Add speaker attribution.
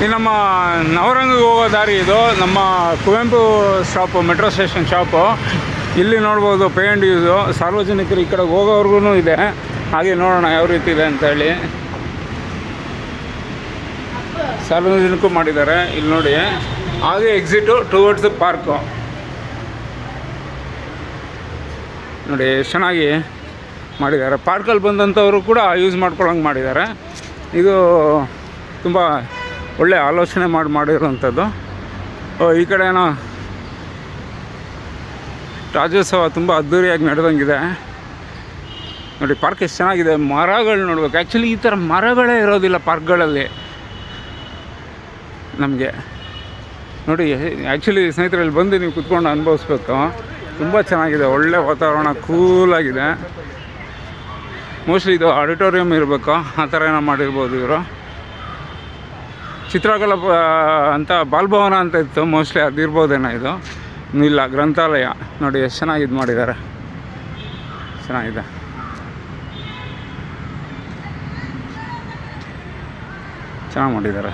Speaker 1: ಈ ನಮ್ಮ ನವರಂಗಿಗೆ ಹೋಗೋ ದಾರಿ ಇದು. ನಮ್ಮ Kuvempu shop, metro station shop. ಇಲ್ಲಿ ನೋಡ್ಬೋದು ಪೇ ಆ್ಯಂಡ್ ಯೂಸು. ಸಾರ್ವಜನಿಕರು ಈ ಕಡೆ ಹೋಗೋವ್ರಿಗೂ ಇದೆ. ಹಾಗೆ ನೋಡೋಣ ಯಾವ ರೀತಿ ಇದೆ ಅಂತೇಳಿ. ಸಾರ್ವಜನಿಕರು ಮಾಡಿದ್ದಾರೆ ಇಲ್ಲಿ ನೋಡಿ. ಹಾಗೆ ಎಕ್ಸಿಟು ಟುವರ್ಡ್ಸ್ ದ ಪಾರ್ಕು ನೋಡಿ, ಎಷ್ಟು ಚೆನ್ನಾಗಿ ಮಾಡಿದ್ದಾರೆ. ಪಾರ್ಕಲ್ಲಿ ಬಂದಂಥವರು ಕೂಡ ಯೂಸ್ ಮಾಡ್ಕೊಳ್ಳೋಂಗೆ ಮಾಡಿದ್ದಾರೆ. ಇದು ತುಂಬ ಒಳ್ಳೆ ಆಲೋಚನೆ ಮಾಡಿರೋವಂಥದ್ದು. ಈ ಕಡೆ ಏನೋ ರಾಜ್ಯೋತ್ಸವ ತುಂಬ ಅದ್ಧೂರಿಯಾಗಿ ನಡೆದಂಗಿದೆ ನೋಡಿ. ಪಾರ್ಕ್ ಎಷ್ಟು ಚೆನ್ನಾಗಿದೆ. ಮರಗಳು ನೋಡ್ಬೇಕು. ಆ್ಯಕ್ಚುಲಿ ಈ ಥರ ಮರಗಳೇ ಇರೋದಿಲ್ಲ ಪಾರ್ಕ್ಗಳಲ್ಲಿ ನಮಗೆ ನೋಡಿ. ಆ್ಯಕ್ಚುಲಿ ಸ್ನೇಹಿತರಲ್ಲಿ ಬಂದು ನೀವು ಕುತ್ಕೊಂಡು ಅನುಭವಿಸ್ಬೇಕು. ತುಂಬ ಚೆನ್ನಾಗಿದೆ, ಒಳ್ಳೆ ವಾತಾವರಣ, ಕೂಲಾಗಿದೆ. ಮೋಸ್ಟ್ಲಿ ಇದು ಆಡಿಟೋರಿಯಂ ಇರಬೇಕು, ಆ ಥರ ಏನೋ ಮಾಡಿರ್ಬೋದು ಇವರು. ಚಿತ್ರಕಲಾ ಅಂತ ಬಾಲ್ಭವನ ಅಂತ ಇತ್ತು, ಮೋಸ್ಟ್ಲಿ ಅದಿರ್ಬೋದೇನೋ. ಇದು ಇಲ್ಲ, ಗ್ರಂಥಾಲಯ ನೋಡಿ ಎಷ್ಟು ಚೆನ್ನಾಗಿ ಇದು ಮಾಡಿದ್ದಾರೆ. ಚೆನ್ನಾಗಿದೆ. ಚೆನ್ನಾಗಿ ಮಾಡಿದ್ದಾರೆ.